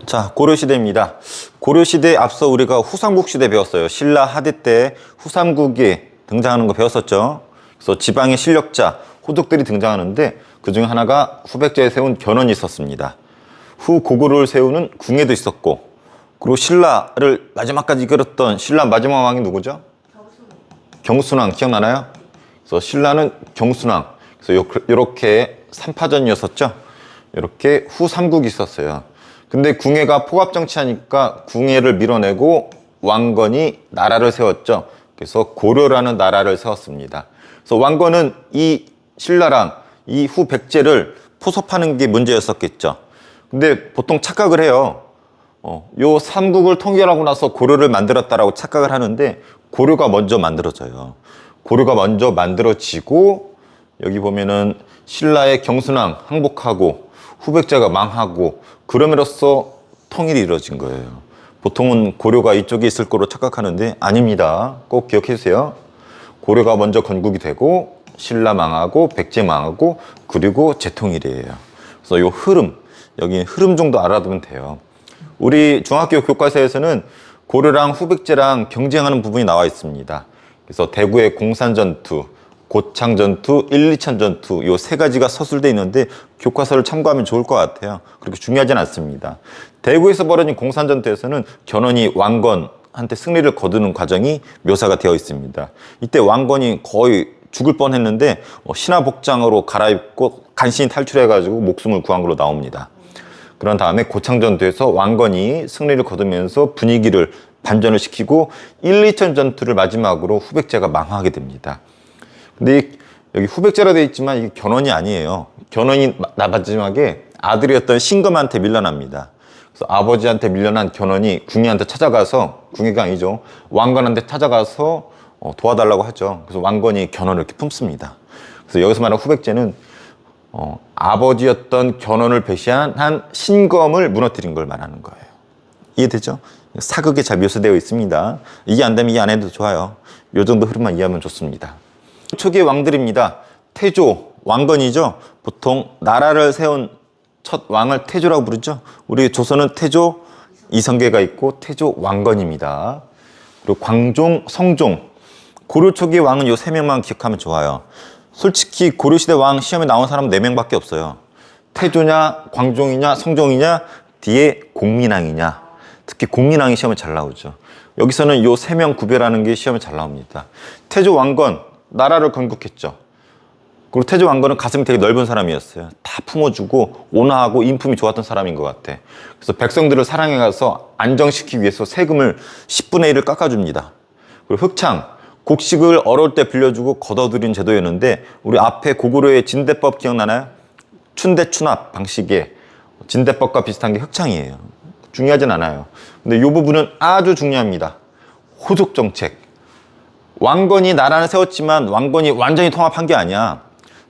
자, 고려시대입니다. 고려시대에 앞서 우리가 후삼국시대 배웠어요. 신라 하대 때 후삼국이 등장하는 거 배웠었죠. 그래서 지방의 실력자, 호족들이 등장하는데 그 중에 하나가 후백제에 세운 견훤이 있었습니다. 후 고구려를 세우는 궁예도 있었고, 그리고 신라를 마지막까지 이끌었던 신라 마지막 왕이 누구죠? 경순왕 기억나나요? 그래서 신라는 경순왕. 그래서 이렇게 3파전이었었죠. 이렇게 후삼국이 있었어요. 근데 궁예가 포갑정치하니까 궁예를 밀어내고 왕건이 나라를 세웠죠. 그래서 고려라는 나라를 세웠습니다. 그래서 왕건은 이 신라랑 이 후백제를 포섭하는 게 문제였었겠죠. 근데 보통 착각을 해요. 요 삼국을 통일하고 나서 고려를 만들었다라고 착각을 하는데 고려가 먼저 만들어져요. 고려가 먼저 만들어지고 여기 보면은 신라의 경순왕 항복하고 후백제가 망하고 그럼으로써 통일이 이루어진 거예요. 보통은 고려가 이쪽에 있을 거로 착각하는데 아닙니다. 꼭 기억해 주세요. 고려가 먼저 건국이 되고 신라 망하고 백제 망하고 그리고 재통일이에요. 그래서 요 흐름, 여기 흐름 정도 알아두면 돼요. 우리 중학교 교과서에서는 고려랑 후백제랑 경쟁하는 부분이 나와 있습니다. 그래서 대구의 공산전투, 고창전투, 1~2천 전투 요 세 가지가 서술되어 있는데 교과서를 참고하면 좋을 것 같아요. 그렇게 중요하진 않습니다. 대구에서 벌어진 공산전투에서는 견훤이 왕건한테 승리를 거두는 과정이 묘사가 되어 있습니다. 이때 왕건이 거의 죽을 뻔했는데 신화복장으로 갈아입고 간신히 탈출해가지고 목숨을 구한 걸로 나옵니다. 그런 다음에 고창전투에서 왕건이 승리를 거두면서 분위기를 반전을 시키고 1~2천 전투를 마지막으로 후백제가 망하게 됩니다. 근데 여기 후백제라 되어 있지만 이게 견훤이 아니에요. 견훤이 마지막에 아들이었던 신금한테 밀려납니다. 그래서 아버지한테 밀려난 견훤이 궁예한테 찾아가서, 궁예가 아니죠, 왕건한테 찾아가서 도와달라고 하죠. 그래서 왕건이 견훤을 이렇게 품습니다. 그래서 여기서 말하는 후백제는 아버지였던 견훤을 배신한 신검을 무너뜨린 걸 말하는 거예요. 이해되죠? 사극에 잘 묘사되어 있습니다. 이게 안 되면 이해 안 해도 좋아요. 이 정도 흐름만 이해하면 좋습니다. 초기의 왕들입니다. 태조, 왕건이죠. 보통 나라를 세운 첫 왕을 태조라고 부르죠. 우리 조선은 태조 이성계가 있고 태조 왕건입니다. 그리고 광종, 성종. 고려 초기 왕은 요 세 명만 기억하면 좋아요. 솔직히 고려시대 왕 시험에 나온 사람은 4명밖에 없어요. 태조냐, 광종이냐, 성종이냐, 뒤에 공민왕이냐. 특히 공민왕이 시험에 잘 나오죠. 여기서는 요 3명 구별하는 게 시험에 잘 나옵니다. 태조 왕건, 나라를 건국했죠. 그리고 태조 왕건은 가슴이 되게 넓은 사람이었어요. 다 품어주고 온화하고 인품이 좋았던 사람인 것 같아. 그래서 백성들을 사랑해 가서 안정시키기 위해서 세금을 10분의 1을 깎아줍니다. 그리고 흑창, 곡식을 어려울 때 빌려주고 걷어들인 제도였는데 우리 앞에 고구려의 진대법 기억나나요? 춘대춘합 방식의 진대법과 비슷한 게 흑창이에요. 중요하진 않아요. 근데 이 부분은 아주 중요합니다. 호족정책. 왕건이 나라를 세웠지만 왕건이 완전히 통합한 게 아니야.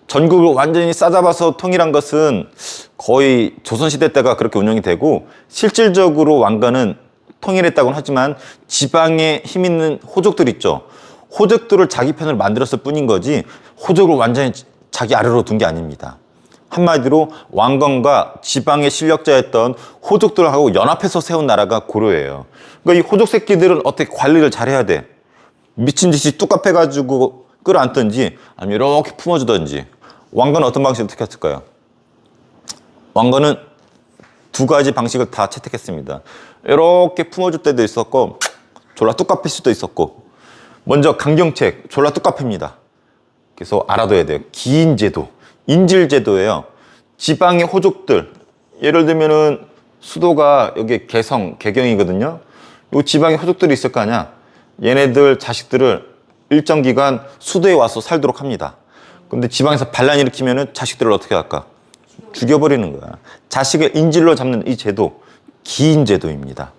전국을 완전히 싸잡아서 통일한 것은 거의 조선시대 때가 그렇게 운영이 되고, 실질적으로 왕건은 통일했다고는 하지만 지방에 힘 있는 호족들 있죠. 호족들을 자기 편으로 만들었을 뿐인 거지 호족을 완전히 자기 아래로 둔 게 아닙니다. 한마디로 왕건과 지방의 실력자였던 호족들하고 연합해서 세운 나라가 고려예요. 그러니까 이 호족 새끼들은 어떻게 관리를 잘해야 돼. 미친 듯이 뚝갑해가지고 끌어안든지 아니면 이렇게 품어주든지. 왕건은 어떤 방식을 택했을까요? 왕건은 2가지 방식을 다 채택했습니다. 이렇게 품어줄 때도 있었고 졸라 뚝갑할 수도 있었고. 먼저 강경책, 졸라 뚝갑합니다. 그래서 알아둬야 돼요. 기인제도, 인질제도예요. 지방의 호족들, 예를 들면은 수도가 여기 개성, 개경이거든요. 요 지방의 호족들이 있을 거 아니야. 얘네들 자식들을 일정 기간 수도에 와서 살도록 합니다. 근데 지방에서 반란 일으키면은 자식들을 어떻게 할까? 죽여버리는 거야. 자식을 인질로 잡는 이 제도, 기인제도입니다.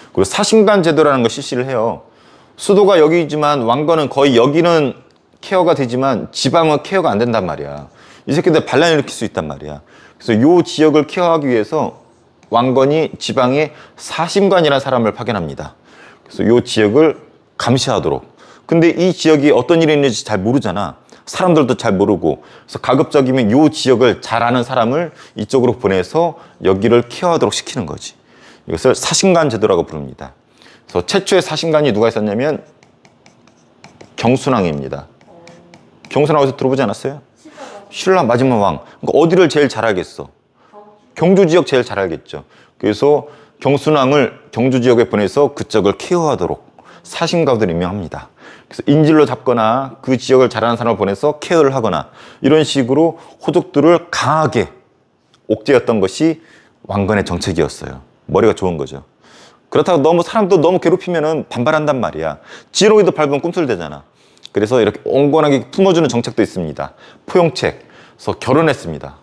그리고 사신관 제도라는 걸 실시를 해요. 수도가 여기지만 왕건은 거의 여기는 케어가 되지만 지방은 케어가 안 된단 말이야. 이 새끼들 반란 일으킬 수 있단 말이야. 그래서 요 지역을 케어하기 위해서 왕건이 지방에 사신관이라는 사람을 파견합니다. 그래서 요 지역을 감시하도록. 근데 이 지역이 어떤 일이 있는지 잘 모르잖아. 사람들도 잘 모르고. 그래서 가급적이면 요 지역을 잘 아는 사람을 이쪽으로 보내서 여기를 케어하도록 시키는 거지. 이것을 사신관 제도라고 부릅니다. 그래서 최초의 사신관이 누가 있었냐면 경순왕입니다. 경순왕에서 들어보지 않았어요? 신라 마지막 왕. 그러니까 어디를 제일 잘 알겠어? 경주 지역 제일 잘 알겠죠. 그래서 경순왕을 경주 지역에 보내서 그쪽을 케어하도록 사신관으로 임명합니다. 그래서 인질로 잡거나 그 지역을 잘 아는 사람을 보내서 케어를 하거나 이런 식으로 호족들을 강하게 옥죄었던 것이 왕건의 정책이었어요. 머리가 좋은 거죠. 그렇다고 너무 사람도 너무 괴롭히면 반발한단 말이야. 지렁이도 밟으면 꿈틀대잖아. 그래서 이렇게 온건하게 품어주는 정책도 있습니다. 포용책. 그래서 결혼했습니다.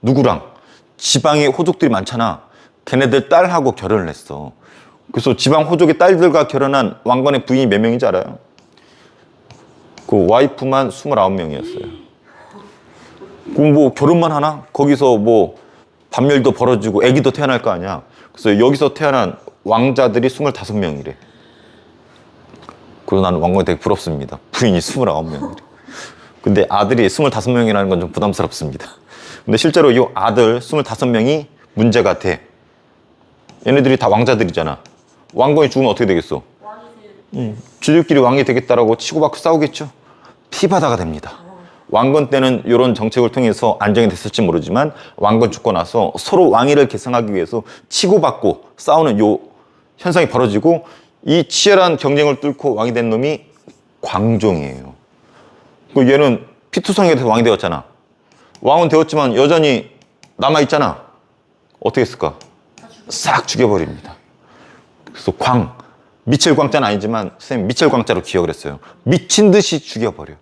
누구랑? 지방에 호족들이 많잖아. 걔네들 딸하고 결혼을 했어. 그래서 지방 호족의 딸들과 결혼한 왕건의 부인이 몇 명인지 알아요? 그 와이프만 29명이었어요. 그럼 뭐 결혼만 하나? 거기서 뭐 반멸도 벌어지고 아기도 태어날 거 아니야. 그래서 여기서 태어난 왕자들이 25명이래. 그래서 나는 왕건이 되게 부럽습니다. 부인이 29명이래. 근데 아들이 25명이라는 건 좀 부담스럽습니다. 근데 실제로 이 아들 25명이 문제가 돼. 얘네들이 다 왕자들이잖아. 왕건이 죽으면 어떻게 되겠어? 지들끼리 왕이 되겠다라고 치고받고 싸우겠죠. 피바다가 됩니다. 왕건 때는 이런 정책을 통해서 안정이 됐을지 모르지만 왕건 죽고 나서 서로 왕위를 계승하기 위해서 치고받고 싸우는 요 현상이 벌어지고 이 치열한 경쟁을 뚫고 왕이 된 놈이 광종이에요. 얘는 피투성이가 돼서 왕이 되었잖아. 왕은 되었지만 여전히 남아있잖아. 어떻게 했을까? 싹 죽여버립니다. 그래서 미칠 광자는 아니지만 선생님 미칠 광자로 기억을 했어요. 미친 듯이 죽여버려.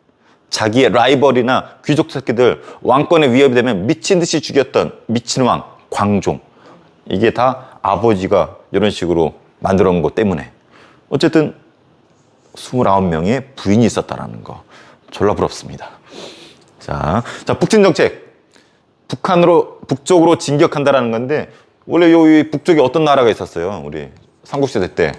자기의 라이벌이나 귀족 새끼들 왕권에 위협이 되면 미친 듯이 죽였던 미친 왕 광종. 이게 다 아버지가 이런 식으로 만들어 놓은 것 때문에 어쨌든 29명의 부인이 있었다라는 거 졸라 부럽습니다. 자 북진 정책. 북쪽으로 진격한다라는 건데 원래 이 북쪽에 어떤 나라가 있었어요? 우리 삼국시대 때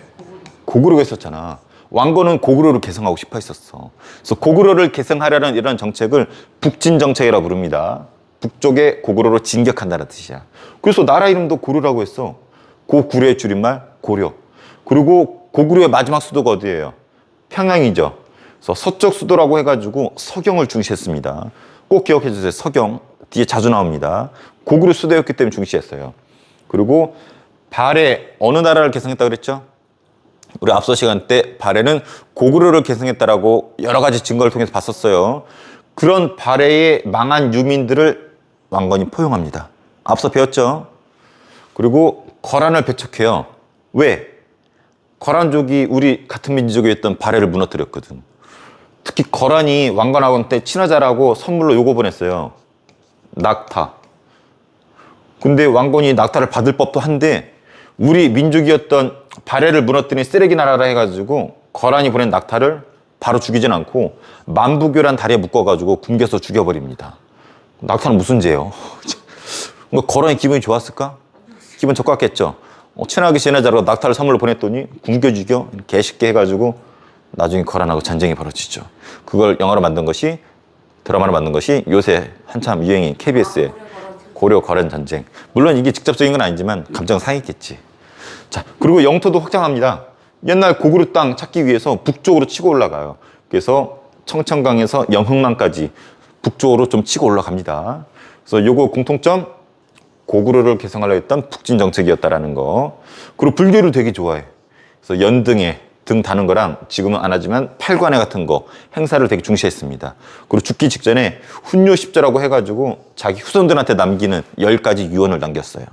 고구려가 있었잖아. 왕건은 고구려를 계승하고 싶어 했었어. 그래서 고구려를 계승하려는 이런 정책을 북진 정책이라고 부릅니다. 북쪽에 고구려로 진격한다는 뜻이야. 그래서 나라 이름도 고려라고 했어. 고구려의 줄임말 고려. 그리고 고구려의 마지막 수도가 어디예요? 평양이죠. 그래서 서쪽 수도라고 해가지고 서경을 중시했습니다. 꼭 기억해 주세요. 서경 뒤에 자주 나옵니다. 고구려 수도였기 때문에 중시했어요. 그리고 발해 어느 나라를 계승했다고 그랬죠? 우리 앞서 시간 때 발해는 고구려를 계승했다라고 여러 가지 증거를 통해서 봤었어요. 그런 발해의 망한 유민들을 왕건이 포용합니다. 앞서 배웠죠? 그리고 거란을 배척해요. 왜? 거란족이 우리 같은 민족이었던 발해를 무너뜨렸거든. 특히 거란이 왕건한테 친하자라고 선물로 요거 보냈어요. 낙타. 근데 왕건이 낙타를 받을 법도 한데 우리 민족이었던 발해를 무너뜨린 쓰레기 나라라 해가지고 거란이 보낸 낙타를 바로 죽이진 않고 만부교란 다리에 묶어가지고 굶겨서 죽여버립니다. 낙타는 무슨 죄예요? 거란이 기분이 좋았을까? 기분 좋았겠죠. 친하게 지내자고 낙타를 선물로 보냈더니 굶겨 죽여 개쉽게 해가지고 나중에 거란하고 전쟁이 벌어지죠. 그걸 영화로 만든 것이 드라마로 만든 것이 요새 한참 유행인 KBS의 고려 거란 전쟁. 물론 이게 직접적인 건 아니지만 감정 상했겠지. 자, 그리고 영토도 확장합니다. 옛날 고구려 땅 찾기 위해서 북쪽으로 치고 올라가요. 그래서 청천강에서 영흥만까지 북쪽으로 좀 치고 올라갑니다. 그래서 요거 공통점 고구려를 계승하려 했던 북진 정책이었다라는 거. 그리고 불교를 되게 좋아해. 그래서 연등에 등 다는 거랑 지금은 안 하지만 팔관회 같은 거 행사를 되게 중시했습니다. 그리고 죽기 직전에 훈요십자라고 해가지고 자기 후손들한테 남기는 10가지 유언을 남겼어요.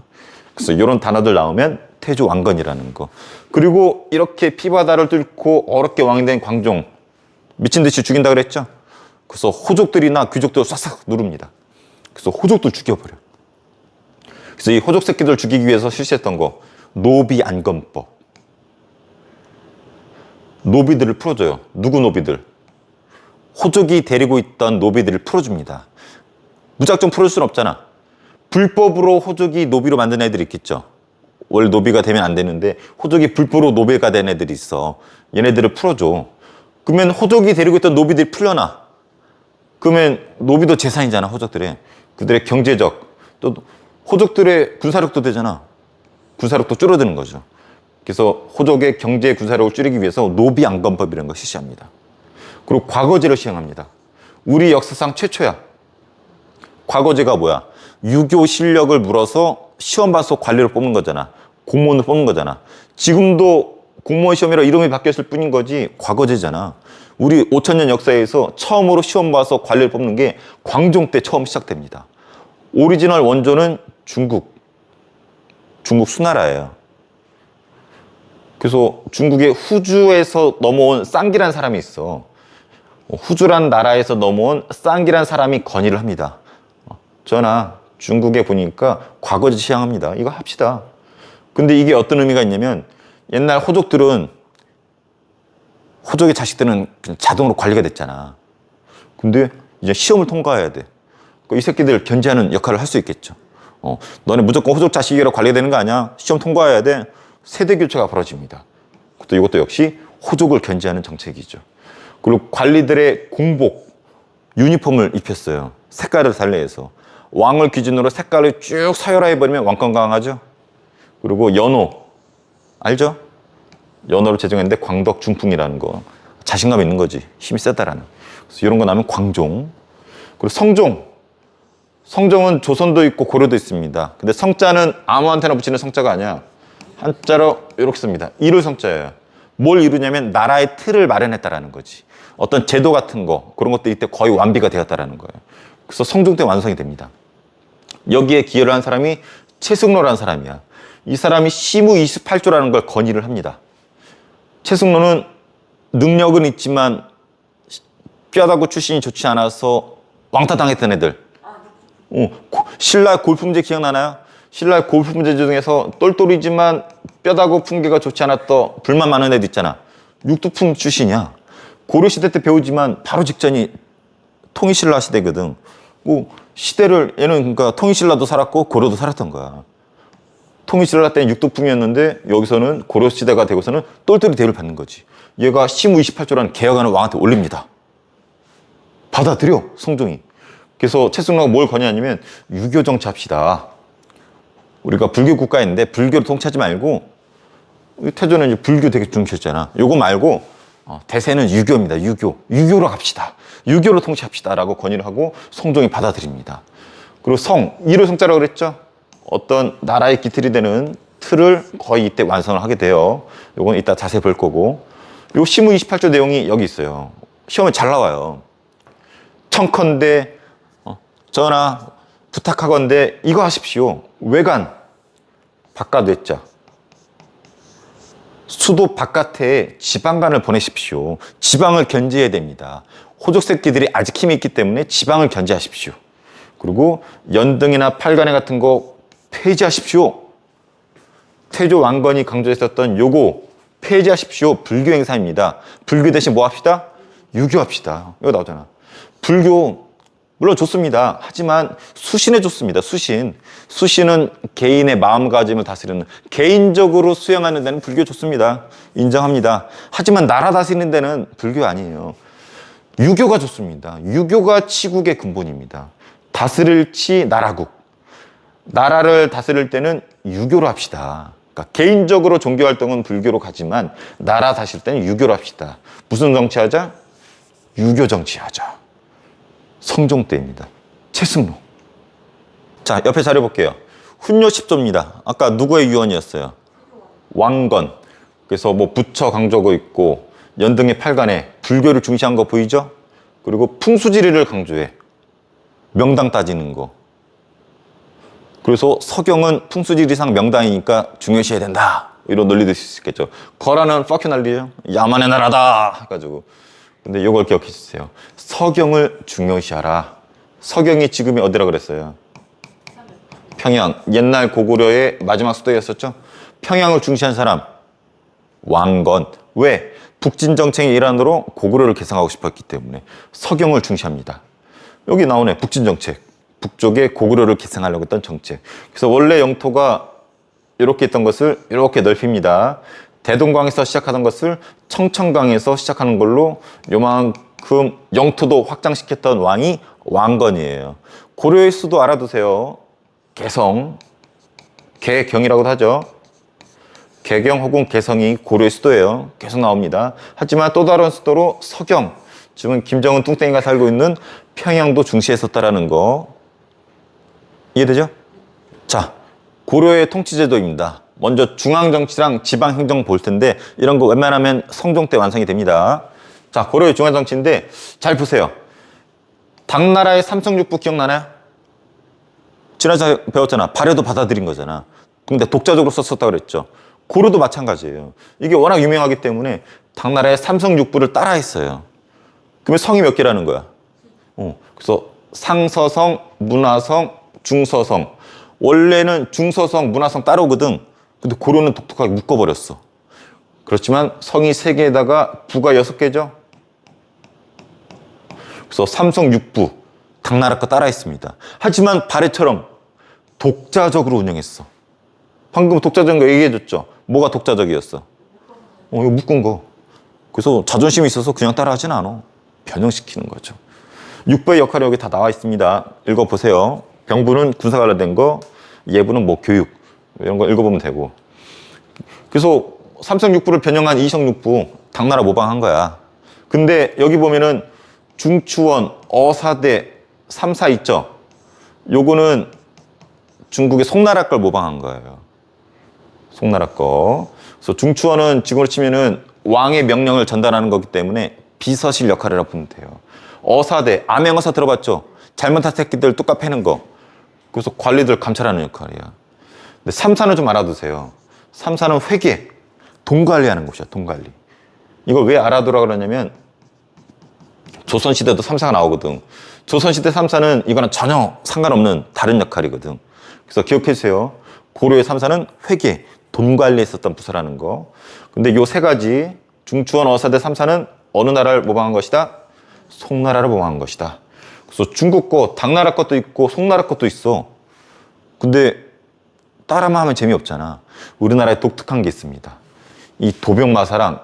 그래서 이런 단어들 나오면 태조 왕건이라는 거. 그리고 이렇게 피바다를 뚫고 어렵게 왕이 된 광종 미친 듯이 죽인다 그랬죠. 그래서 호족들이나 귀족들 싹싹 누릅니다. 그래서 호족들 죽여버려. 그래서 이 호족 새끼들 죽이기 위해서 실시했던 거 노비 안건법. 노비들을 풀어줘요. 누구 노비들? 호족이 데리고 있던 노비들을 풀어줍니다. 무작정 풀어줄 수는 없잖아. 불법으로 호족이 노비로 만든 애들이 있겠죠. 원래 노비가 되면 안 되는데 호족이 불법으로 노비가 된 애들이 있어. 얘네들을 풀어줘. 그러면 호족이 데리고 있던 노비들이 풀려나. 그러면 노비도 재산이잖아. 호족들의. 그들의 경제적 또 호족들의 군사력도 되잖아. 군사력도 줄어드는 거죠. 그래서 호족의 경제 군사력을 줄이기 위해서 노비안건법이라는 걸 실시합니다. 그리고 과거제를 시행합니다. 우리 역사상 최초야. 과거제가 뭐야? 유교 실력을 물어서 시험 봐서 관리를 뽑는 거잖아. 공무원을 뽑는 거잖아. 지금도 공무원 시험이라 이름이 바뀌었을 뿐인 거지 과거제잖아. 우리 5,000년 역사에서 처음으로 시험 봐서 관리를 뽑는 게 광종 때 처음 시작됩니다. 오리지널 원조는 중국 수나라예요. 그래서 중국의 후주에서 넘어온 쌍기란 사람이 있어. 후주란 나라에서 넘어온 쌍기란 사람이 건의를 합니다. 전하, 중국에 보니까 과거제 시행합니다. 이거 합시다. 근데 이게 어떤 의미가 있냐면 옛날 호족의 자식들은 그냥 자동으로 관리가 됐잖아. 근데 이제 시험을 통과해야 돼. 이 새끼들 견제하는 역할을 할 수 있겠죠. 너네 무조건 호족 자식이라 관리가 되는 거 아니야? 시험 통과해야 돼. 세대 교체가 벌어집니다. 또 이것도 역시 호족을 견제하는 정책이죠. 그리고 관리들의 공복, 유니폼을 입혔어요. 색깔을 달리해서. 왕을 기준으로 색깔을 쭉 서열화해버리면 왕권 강하죠. 그리고 연호, 알죠? 연호를 제정했는데 광덕 중풍이라는 거. 자신감 있는 거지. 힘이 세다라는. 그래서 이런 거 나면 광종. 그리고 성종. 성종은 조선도 있고 고려도 있습니다. 근데 성자는 아무한테나 붙이는 성자가 아니야. 한자로 이렇게 씁니다. 이룰 성자예요. 뭘 이루냐면 나라의 틀을 마련했다라는 거지. 어떤 제도 같은 거, 그런 것들이 이때 거의 완비가 되었다라는 거예요. 그래서 성종 때 완성이 됩니다. 여기에 기여를 한 사람이 최승로라는 사람이야. 이 사람이 시무 28조라는 걸 건의를 합니다. 최승로는 능력은 있지만 뼈다구 출신이 좋지 않아서 왕따당했던 애들. 신라 골품제 기억나나요? 신라 골품제 중에서 똘똘이지만 뼈다구 풍계가 좋지 않았던 불만 많은 애들 있잖아. 육두품 출신이야. 고려시대 때 배우지만 바로 직전이 통일신라 시대거든. 시대를 얘는 그러니까 통일신라도 살았고 고려도 살았던 거야. 통일신라 때는 육두품이었는데 여기서는 고려시대가 되고서는 똘똘이 대우를 받는 거지. 얘가 시무 28조라는 개혁안을 왕한테 올립니다. 받아들여 성종이. 그래서 최승로가 뭘 건의하냐면 유교 정치합시다. 우리가 불교 국가인데 불교를 통치하지 말고, 태조는 이제 불교 되게 중시했잖아. 요거 말고 대세는 유교입니다. 유교로 갑시다. 유교로 통치합시다 라고 건의를 하고 성종이 받아들입니다. 그리고 이룰 성자라고 그랬죠. 어떤 나라의 기틀이 되는 틀을 거의 이때 완성을 하게 돼요. 요건 이따 자세히 볼 거고. 요 시무 28조 내용이 여기 있어요. 시험에 잘 나와요. 청컨대 전하 부탁하건대 이거 하십시오. 외관 바깥 외자, 수도 바깥에 지방관을 보내십시오. 지방을 견제해야 됩니다. 호족 새끼들이 아직 힘이 있기 때문에 지방을 견제하십시오. 그리고 연등이나 팔간회 같은 거 폐지하십시오. 태조 왕건이 강조했었던 요거 폐지하십시오. 불교 행사입니다. 불교 대신 뭐 합시다? 유교합시다. 이거 나오잖아. 불교 물론 좋습니다. 하지만 수신에 좋습니다. 수신은 개인의 마음가짐을 다스리는, 개인적으로 수행하는 데는 불교 좋습니다. 인정합니다. 하지만 나라 다스리는 데는 불교 아니에요. 유교가 좋습니다. 유교가 치국의 근본입니다. 다스릴지 나라국. 나라를 다스릴 때는 유교로 합시다. 그러니까 개인적으로 종교활동은 불교로 가지만 나라 다스릴 때는 유교로 합시다. 무슨 정치하자? 유교 정치하자. 성종 때입니다. 최승로. 자, 옆에 자료 볼게요. 훈요 10조입니다. 아까 누구의 유언이었어요? 왕건. 그래서 뭐 부처 강조하고 있고 연등의 팔간에 불교를 중시한 거 보이죠? 그리고 풍수지리를 강조해. 명당 따지는 거. 그래서 서경은 풍수지리상 명당이니까 중요시해야 된다. 이런 논리도 있을 수 있겠죠. 거라는 fuck you 난리죠. 야만의 나라다 해가지고. 근데 이걸 기억해 주세요. 서경을 중요시하라. 서경이 지금이 어디라 그랬어요? 평양. 옛날 고구려의 마지막 수도였었죠. 평양을 중시한 사람 왕건. 왜? 북진정책의 일환으로 고구려를 개성하고 싶었기 때문에 서경을 중시합니다. 여기 나오네. 북진정책. 북쪽에 고구려를 개성하려고 했던 정책. 그래서 원래 영토가 이렇게 있던 것을 이렇게 넓힙니다. 대동강에서 시작하던 것을 청천강에서 시작하는 걸로 요만큼 영토도 확장시켰던 왕이 왕건이에요. 고려의 수도 알아두세요. 개성, 개경이라고도 하죠. 개경 혹은 개성이 고려의 수도예요. 계속 나옵니다. 하지만 또 다른 수도로 서경, 지금 김정은 뚱땡이가 살고 있는 평양도 중시했었다라는 거 이해되죠? 자, 고려의 통치제도입니다. 먼저 중앙정치랑 지방행정 볼 텐데 이런 거 웬만하면 성종 때 완성이 됩니다. 자, 고려의 중앙정치인데 잘 보세요. 당나라의 삼성육부 기억나나요? 지난주에 배웠잖아. 발해도 받아들인 거잖아. 근데 독자적으로 썼었다고 그랬죠. 고려도 마찬가지예요. 이게 워낙 유명하기 때문에 당나라의 삼성육부를 따라했어요. 그러면 성이 몇 개라는 거야? 그래서 상서성, 문화성, 중서성. 원래는 중서성, 문화성 따로거든. 근데 고려는 독특하게 묶어버렸어. 그렇지만 성이 3개에다가 부가 6개죠. 그래서 삼성육부, 당나라 거 따라했습니다. 하지만 발해처럼 독자적으로 운영했어. 방금 독자적인 거 얘기해줬죠. 뭐가 독자적이었어? 이거 묶은 거. 그래서 자존심이 있어서 그냥 따라하진 않아. 변형시키는 거죠. 육부의 역할이 여기 다 나와 있습니다. 읽어보세요. 병부는 군사 관련된 거, 예부는 뭐 교육 이런 거 읽어보면 되고. 그래서 삼성육부를 변형한 이성육부, 당나라 모방한 거야. 근데 여기 보면은 중추원, 어사대, 삼사 있죠? 요거는 중국의 송나라 걸 모방한 거예요. 송나라 거. 그래서 중추원은 지금으로 치면은 왕의 명령을 전달하는 거기 때문에 비서실 역할이라고 보면 돼요. 어사대, 암행어사 들어봤죠? 잘못한 새끼들 뚝까 패는 거. 그래서 관리들 감찰하는 역할이야. 근데 삼사는 좀 알아두세요. 삼사는 회계, 돈 관리하는 곳이야, 돈 관리. 이걸 왜 알아두라 그러냐면 조선시대도 삼사가 나오거든. 조선시대 삼사는 이거는 전혀 상관없는 다른 역할이거든. 그래서 기억해 주세요. 고려의 삼사는 회계, 돈 관리에 있었던 부서라는 거. 근데 요 3가지 중추원, 어사대, 삼사는 어느 나라를 모방한 것이다? 송나라를 모방한 것이다. 그래서 중국 거, 당나라 것도 있고 송나라 것도 있어. 근데 따라만 하면 재미없잖아. 우리나라에 독특한 게 있습니다. 이 도병마사랑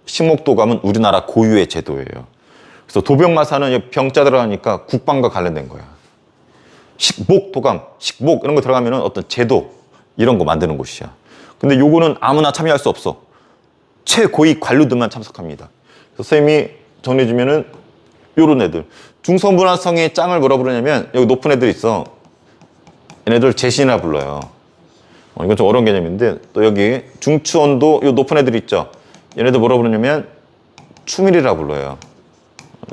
식목도감은 우리나라 고유의 제도예요. 그래서 도병마사는 병자 들어가니까 국방과 관련된 거야. 식목도감, 식목 이런 거 들어가면 어떤 제도 이런 거 만드는 곳이야. 근데 요거는 아무나 참여할 수 없어. 최고위 관료들만 참석합니다. 그래서 선생님이 정리해주면은 요런 애들. 중서문화성의 짱을 뭐라 부르냐면 여기 높은 애들 있어. 얘네들 제신이라 불러요. 이건 좀 어려운 개념인데 또 여기 중추원도 요 높은 애들 있죠. 얘네들 뭐라 부르냐면 추밀이라 불러요.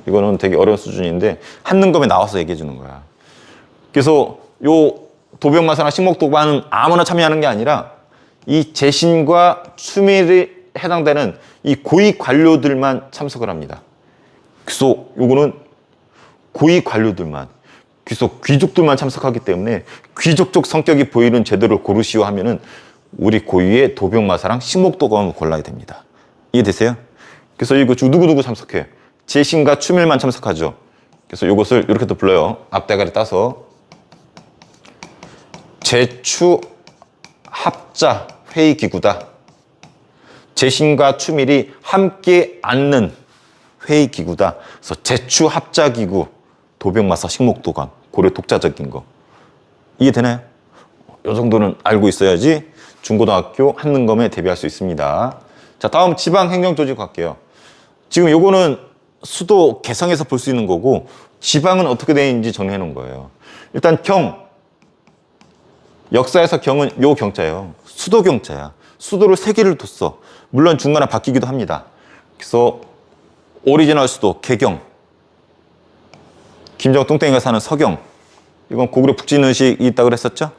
이거는 되게 어려운 수준인데 한능검에 나와서 얘기해 주는 거야. 그래서 요 도병마사나 식목도감은 아무나 참여하는 게 아니라 이 제신과 추밀이 해당되는 이 고위 관료들만 참석을 합니다. 그래서 요거는 고위 관료들만, 그래서 귀족들만 참석하기 때문에 귀족적 성격이 보이는 제도를 고르시오 하면은 우리 고유의 도병마사랑 식목도감을 골라야 됩니다. 이해되세요? 그래서 이거 누구누구 참석해? 제신과 추밀만 참석하죠. 그래서 이것을 이렇게 또 불러요. 앞대가리 따서 제추 합자 회의기구다. 제신과 추밀이 함께 앉는 회의기구다. 그래서 제추 합자기구, 도병마사 식목도감, 고려 독자적인 거. 이해되나요? 이 정도는 알고 있어야지 중고등학교 한능검에 대비할 수 있습니다. 자, 다음 지방행정조직 갈게요. 지금 요거는 수도 개성에서 볼 수 있는 거고 지방은 어떻게 되어 있는지 정리해 놓은 거예요. 일단 경, 역사에서 경은 요 경자예요. 수도 경자야. 수도를 3개를 뒀어. 물론 중간에 바뀌기도 합니다. 그래서 오리지널 수도 개경, 김정은 뚱땡이가 사는 서경, 이건 고구려 북진의식이 있다고 그랬었죠.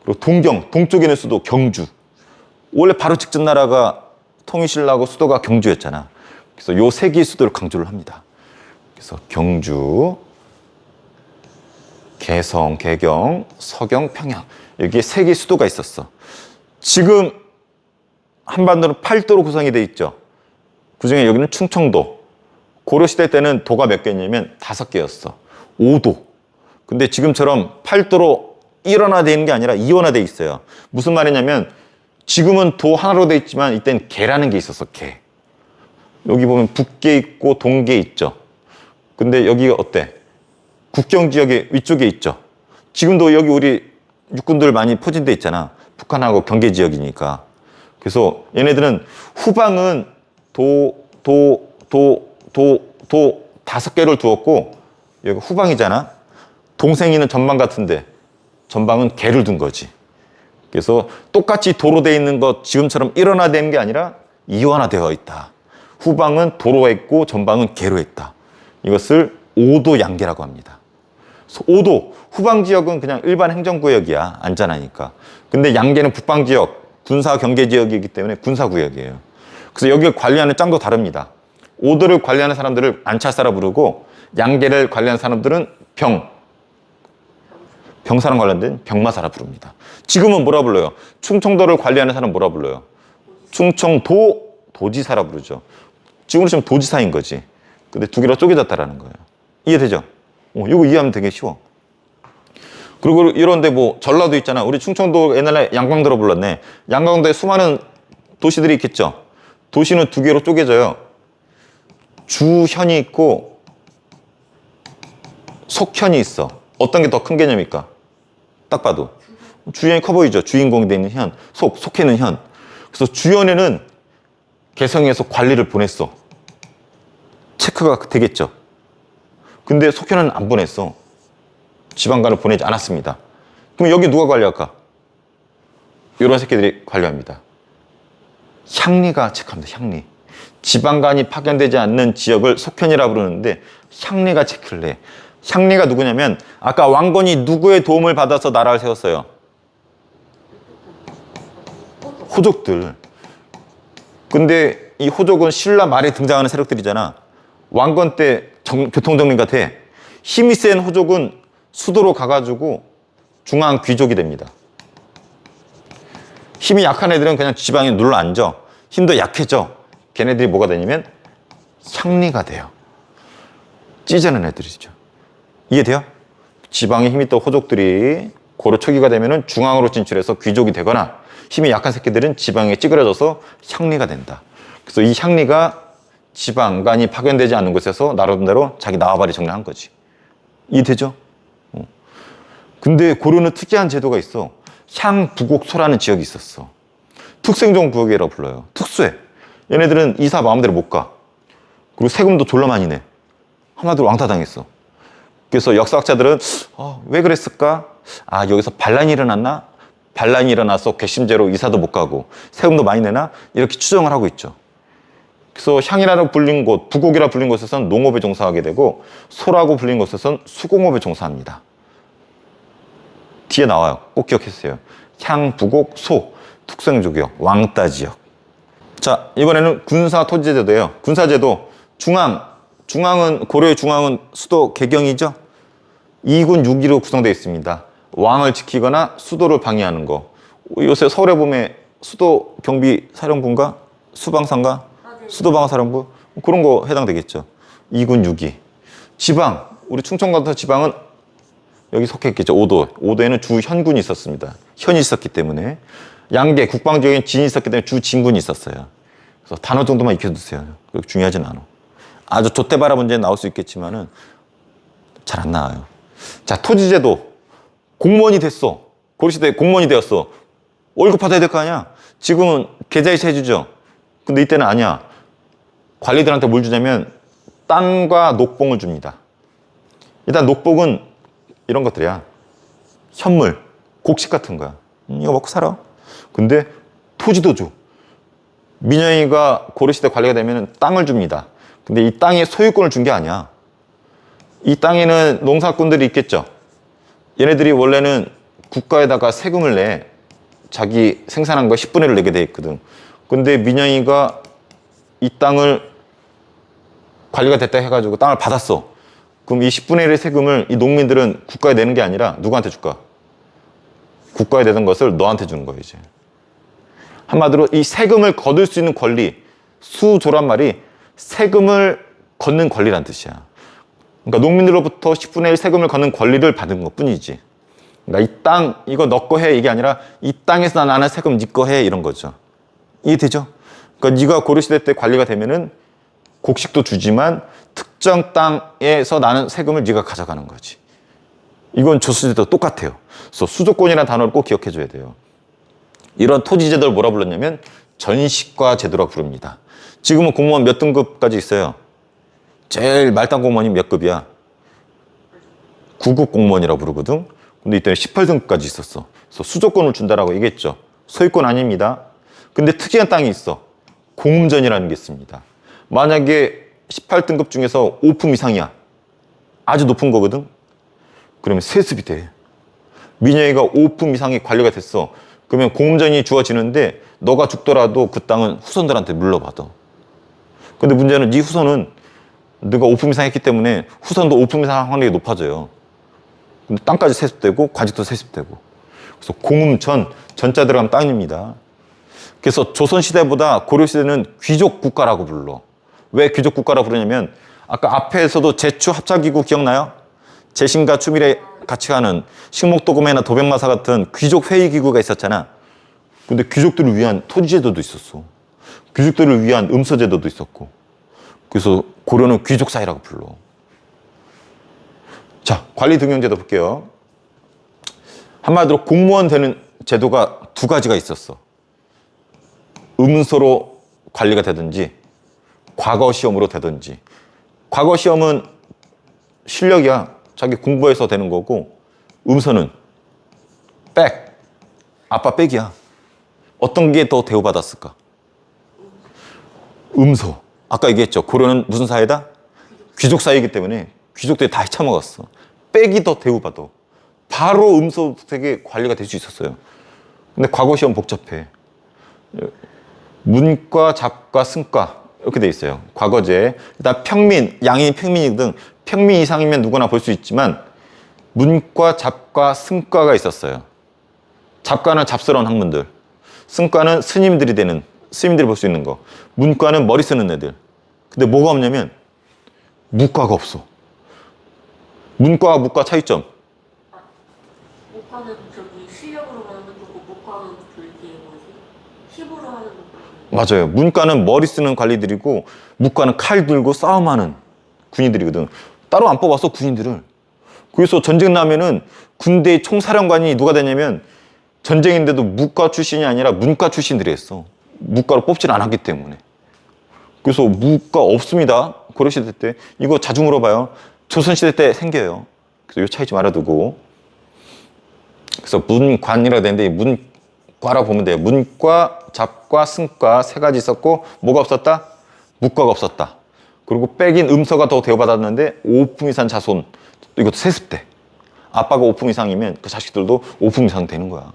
그리고 동경, 동쪽에 있는 수도 경주. 원래 바로 직전 나라가 통일신라하고 수도가 경주였잖아. 그래서 요 3개의 수도를 강조를 합니다. 그래서 경주, 개성, 개경, 서경, 평양, 여기에 3개의 수도가 있었어. 지금 한반도는 8도로 구성이 돼 있죠. 그중에 여기는 충청도. 고려시대 때는 도가 몇 개냐면 5개였어. 5도. 근데 지금처럼 8도로 일원화되어 있는 게 아니라 이원화되어 있어요. 무슨 말이냐면 지금은 도 하나로 되어 있지만 이때는 개라는 게 있었어. 개. 여기 보면 북계 있고 동계 있죠. 근데 여기가 어때? 국경지역의 위쪽에 있죠. 지금도 여기 우리 육군들 많이 포진돼 있잖아. 북한하고 경계 지역이니까. 그래서 얘네들은 후방은 도 5개를 두었고, 여기 후방이잖아. 동생이는 전방 같은데 전방은 개를 둔 거지. 그래서 똑같이 도로 돼 있는 것 지금처럼 일원화되는 게 아니라 이원화되어 있다. 후방은 도로가 있고 전방은 개로 있다. 이것을 오도 양계라고 합니다. 5도 후방 지역은 그냥 일반 행정구역이야. 안전하니까. 근데 양계는 북방 지역, 군사 경계 지역이기 때문에 군사 구역이에요. 그래서 여기를 관리하는 짱도 다릅니다. 5도를 관리하는 사람들을 안찰사라 부르고, 양계를 관리하는 사람들은 병사랑 관련된 병마사라 부릅니다. 지금은 뭐라 불러요? 충청도를 관리하는 사람 뭐라 불러요? 충청도 도지사라 부르죠. 지금으로 치면 도지사인 거지. 근데 두 개로 쪼개졌다라는 거예요. 이해되죠? 이거 이해하면 되게 쉬워. 그리고 이런데 뭐 전라도 있잖아. 우리 충청도 옛날에 양광도로 불렀네. 양광도에 수많은 도시들이 있겠죠. 도시는 두 개로 쪼개져요. 주현이 있고 속현이 있어. 어떤 게 더 큰 개념일까? 딱 봐도 주현이 커 보이죠. 주인공이 되는 현, 속해는 현. 그래서 주현에는 개성에서 관리를 보냈어. 체크가 되겠죠. 근데 속현은 안 보냈어. 지방관을 보내지 않았습니다. 그럼 여기 누가 관리할까? 이런 새끼들이 관리합니다. 향리가 체크합니다. 향리. 지방관이 파견되지 않는 지역을 속현이라 부르는데 향리가 체크를 해. 향리가 누구냐면 아까 왕건이 누구의 도움을 받아서 나라를 세웠어요? 호족들. 근데 이 호족은 신라 말에 등장하는 세력들이잖아. 왕건 때 교통정리 같아. 힘이 센 호족은 수도로 가가지고 중앙 귀족이 됩니다. 힘이 약한 애들은 그냥 지방에 눌러 앉아. 힘도 약해져. 걔네들이 뭐가 되냐면 향리가 돼요. 찢어낸 애들이죠. 이해돼요? 지방에 힘이 또 호족들이 고려 초기가 되면은 중앙으로 진출해서 귀족이 되거나, 힘이 약한 새끼들은 지방에 찌그러져서 향리가 된다. 그래서 이 향리가 지방관이 파견되지 않는 곳에서 나름대로 자기 나와바리 정리한 거지. 이해되죠? 근데 고려는 특이한 제도가 있어. 향부곡소라는 지역이 있었어. 특생종 구역이라고 불러요. 특수해. 얘네들은 이사 마음대로 못 가. 그리고 세금도 졸라 많이 내. 한마디로 왕따당했어. 그래서 역사학자들은 왜 그랬을까? 여기서 반란이 일어났나? 반란이 일어나서 괘씸죄로 이사도 못 가고 세금도 많이 내나? 이렇게 추정을 하고 있죠. 그래서 향이라고 불린 곳, 부곡이라 불린 곳에서는 농업에 종사하게 되고, 소라고 불린 곳에서는 수공업에 종사합니다. 뒤에 나와요. 꼭 기억해주세요. 향, 부곡, 소, 특성조기역, 왕따 지역. 자, 이번에는 군사 토지제도예요. 군사제도. 중앙은 고려의 중앙은 수도 개경이죠. 2군 6기로 구성되어 있습니다. 왕을 지키거나 수도를 방해하는 거. 요새 서울에 보면 수도 경비 사령부인가? 수방사인가? 수도방어사령부? 그런 거 해당되겠죠. 2군 6기. 지방. 우리 충청 같은 지방은 여기 속했겠죠. 5도. 5도에는 주현군이 있었습니다. 현이 있었기 때문에. 양계, 국방지역엔 진이 있었기 때문에 주진군이 있었어요. 그래서 단어 정도만 익혀두세요. 그렇게 중요하진 않아. 아주 좆대바라 문제는 나올 수 있겠지만은 잘 안 나와요. 자, 토지제도. 공무원이 됐어. 고려시대에 공무원이 되었어. 월급 받아야 될 거 아니야? 지금은 계좌이체 해주죠. 근데 이때는 아니야. 관리들한테 뭘 주냐면 땅과 녹봉을 줍니다. 일단 녹봉은 이런 것들이야. 현물, 곡식 같은 거야. 이거 먹고 살아. 근데 토지도 줘. 민영이가 고려시대 관리가 되면 땅을 줍니다. 근데 이 땅에 소유권을 준 게 아니야. 이 땅에는 농사꾼들이 있겠죠. 얘네들이 원래는 국가에다가 세금을 내. 자기 생산한 거 10분의 1을 내게 돼 있거든. 근데 민영이가 이 땅을 관리가 됐다 해가지고 땅을 받았어. 그럼 이 10분의 1의 세금을 이 농민들은 국가에 내는 게 아니라 누구한테 줄까? 국가에 내던 것을 너한테 주는 거예요, 이제. 한마디로 이 세금을 거둘 수 있는 권리, 수조란 말이 세금을 걷는 권리란 뜻이야. 그러니까 농민들로부터 10분의 1 세금을 걷는 권리를 받은 것 뿐이지. 그러니까 이 땅, 이거 너 거 해, 이게 아니라 이 땅에서 나는 세금 네 거 해, 이런 거죠. 이해되죠? 그러니까 네가 고려시대 때 관리가 되면은 곡식도 주지만 특정 땅에서 나는 세금을 네가 가져가는 거지. 이건 조수제도 똑같아요. 그래서 수조권이라는 단어를 꼭 기억해 줘야 돼요. 이런 토지제도를 뭐라 불렀냐면 전시과 제도라고 부릅니다. 지금은 공무원 몇 등급까지 있어요? 제일 말단 공무원이 몇 급이야? 9급 공무원이라고 부르거든. 근데 이때는 18등급까지 있었어. 그래서 수조권을 준다라고 얘기했죠. 소유권 아닙니다. 근데 특이한 땅이 있어. 공음전이라는 게 있습니다. 만약에 18등급 중에서 5품 이상이야. 아주 높은 거거든. 그러면 세습이 돼. 민영이가 5품 이상의 관리가 됐어. 그러면 공음전이 주어지는데 너가 죽더라도 그 땅은 후손들한테 물려받아. 근데 문제는 네 후손은 너가 5품 이상 했기 때문에 후손도 5품 이상 확률이 높아져요. 근데 땅까지 세습되고 관직도 세습되고. 그래서 공음전, 전자 들어간 땅입니다. 그래서 조선시대보다 고려시대는 귀족 국가라고 불러. 왜 귀족 국가라고 부르냐면 아까 앞에서도 제추 합작기구 기억나요? 재신과 추밀에 같이 가는 식목도금회나 도백마사 같은 귀족 회의기구가 있었잖아. 근데 귀족들을 위한 토지제도도 있었어. 귀족들을 위한 음서제도도 있었고. 그래서 고려는 귀족 사회라고 불러. 자, 관리등용제도 볼게요. 한마디로 공무원 되는 제도가 두 가지가 있었어. 음서로 관리가 되든지 과거 시험으로 되든지. 과거 시험은 실력이야. 자기 공부해서 되는 거고, 음서는 백. 아빠 백이야. 어떤 게 더 대우받았을까? 음서. 아까 얘기했죠. 고려는 무슨 사회다? 귀족 사회이기 때문에 귀족들이 다 헤쳐먹었어. 백이 더 대우받아. 바로 음서택에 관리가 될 수 있었어요. 근데 과거 시험 복잡해. 문과, 잡과, 승과 이렇게 돼 있어요. 과거제. 일단 평민, 양인 평민이든 평민 이상이면 누구나 볼 수 있지만 문과, 잡과, 승과가 있었어요. 잡과는 잡스러운 학문들, 승과는 스님들이 되는, 스님들이 볼 수 있는 거, 문과는 머리 쓰는 애들. 근데 뭐가 없냐면 무과가 없어. 문과와 무과 차이점. 무과는 저기 실력으로 하는 거고 무과는 그게 뭐지? 힘으로 하는 거고. 맞아요. 문과는 머리 쓰는 관리들이고 무과는 칼 들고 싸움하는 군인들이거든. 따로 안 뽑았어, 군인들을. 그래서 전쟁 나면은 군대 총사령관이 누가 되냐면 전쟁인데도 무과 출신이 아니라 문과 출신들이 했어. 무과로 뽑질 않았기 때문에. 그래서 무과 없습니다. 고려시대 때. 이거 자주 물어봐요. 조선시대 때 생겨요. 그래서 이 차이 좀 알아두고. 그래서 문관이라고 되는데 문과라고 보면 돼요. 문과, 잡과, 승과 세 가지 있었고 뭐가 없었다? 무과가 없었다. 그리고 백인 음서가 더 대우받았는데 5품 이상 자손, 이것도 세습돼. 아빠가 5품 이상이면 그 자식들도 5품 이상 되는 거야.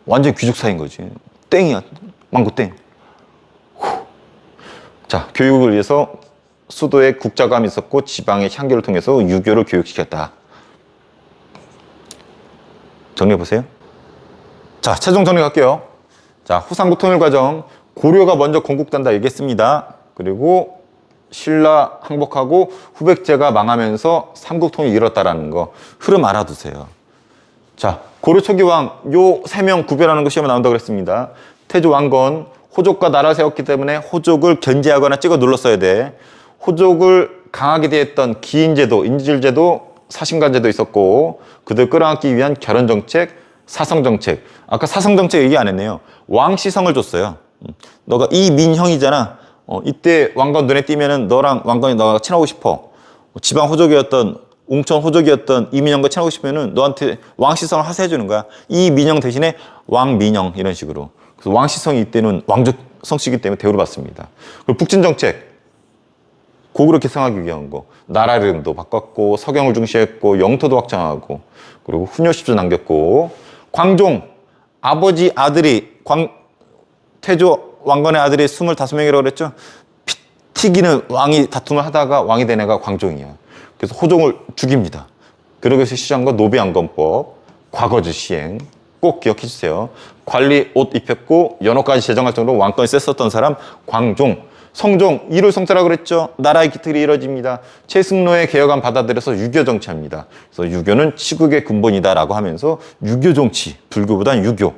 완전 귀족 사회인 거지. 땡이야. 망고 땡. 자, 교육을 위해서 수도에 국자감이 있었고 지방의 향교를 통해서 유교를 교육시켰다. 정리해보세요. 자, 최종 정리할게요. 자, 후삼국 통일 과정. 고려가 먼저 건국된다 얘기했습니다. 그리고 신라 항복하고 후백제가 망하면서 삼국 통일이 이뤘다라는 거 흐름 알아두세요. 자, 고려 초기 왕 요 3명 구별하는 거 시험에 나온다고 그랬습니다. 태조 왕건 호족과 나라 세웠기 때문에 호족을 견제하거나 찍어 눌렀어야 돼. 호족을 강하게 대했던 기인제도, 인질제도, 사신관제도 있었고 그들 끌어안기 위한 결혼정책, 사성정책. 아까 사성정책 얘기 안 했네요. 왕시성을 줬어요. 너가 이민형이잖아. 이때 왕건 눈에 띄면은 너랑 왕건이 너가 친하고 싶어. 지방 호족이었던 웅천 호족이었던 이민영과 친하고 싶으면은 너한테 왕시성을 하세해 주는 거야. 이민영 대신에 왕민영 이런 식으로. 그래서 왕시성이 이때는 왕족 성씨이기 때문에 대우를 받습니다. 그리고 북진정책. 고구려 개성하기 위한 거. 나라 이름도 바꿨고 서경을 중시했고 영토도 확장하고 그리고 훈효십조 남겼고 광종 아버지 아들이 태조 왕건의 아들이 25명이라고 그랬죠. 피 튀기는 왕이 다툼을 하다가 왕이 된 애가 광종이야. 그래서 호종을 죽입니다. 그러기 위해서 시작한 건 노비안건법, 과거주 시행 꼭 기억해 주세요. 관리 옷 입혔고 연호까지 제정할 정도로 왕권이 셌었던 사람 광종. 성종, 일을 성자라고 그랬죠. 나라의 기틀이 이뤄집니다. 최승로의 개혁안 받아들여서 유교 정치합니다. 그래서 유교는 치국의 근본이다라고 하면서 유교 정치, 불교보단 유교.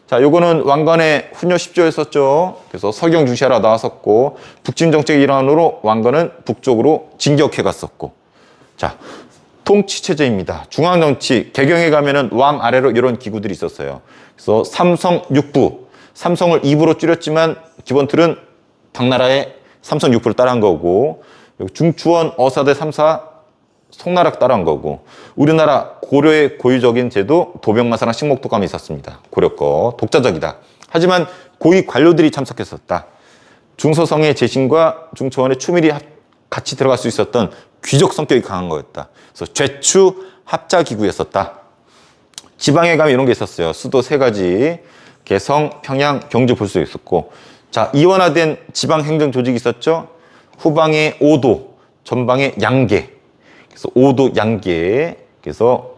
자, 요거는 왕건의 훈요 10조였었죠. 그래서 서경 중시하러 나왔었고 북진 정책의 일환으로 왕건은 북쪽으로 진격해 갔었고. 자, 통치 체제입니다. 중앙 정치 개경에 가면은 왕 아래로 이런 기구들이 있었어요. 그래서 삼성 육부. 삼성을 2부로 줄였지만 기본 틀은 당나라의 삼성 6부를 따라한 거고, 중추원 어사대 3사 송나라 따라한 거고, 우리나라 고려의 고유적인 제도 도병마사랑 식목독감이 있었습니다. 고려 거 독자적이다. 하지만 고위 관료들이 참석했었다. 중서성의 재신과 중초원의 추밀이 같이 들어갈 수 있었던 귀족 성격이 강한 거였다. 그래서 죄추 합자기구였었다. 지방에 가면 이런 게 있었어요. 수도 3가지, 개성, 평양, 경주 볼 수 있었고, 자, 이원화된 지방 행정 조직이 있었죠. 후방에 5도, 전방에 양계. 그래서 5도 양계. 그래서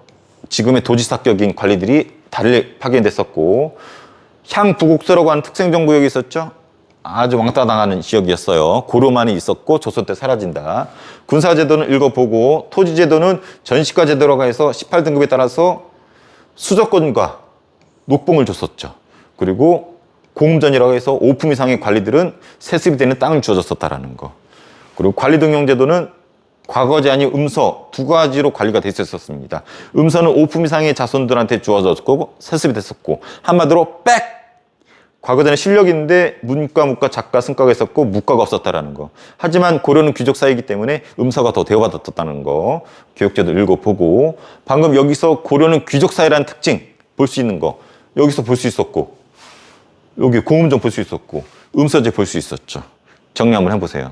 지금의 도지사격인 관리들이 다리를 파견됐었고, 향부국서라고 하는 특생정구역이 있었죠. 아주 왕따 당하는 지역이었어요. 고려만이 있었고 조선 때 사라진다. 군사제도는 읽어보고, 토지제도는 전시과 제도라고 해서 18등급에 따라서 수저권과 녹봉을 줬었죠. 그리고 공전이라고 해서 5품 이상의 관리들은 세습이 되는 땅을 주어졌었다라는 거. 그리고 관리등용제도는 과거제 아닌 음서 2가지로 관리가 돼 있었습니다. 음서는 5품 이상의 자손들한테 주어졌고 세습이 됐었고, 한마디로 빽! 과거에는 실력이 있는데 문과, 무과, 작가, 승과가 있었고 무과가 없었다라는 거. 하지만 고려는 귀족 사회이기 때문에 음서가 더 대우받았다는 거. 교육제도 읽어보고, 방금 여기서 고려는 귀족 사회라는 특징 볼 수 있는 거 여기서 볼 수 있었고, 여기 공음전 볼 수 있었고, 음서제 볼 수 있었죠. 정리 한번 해보세요.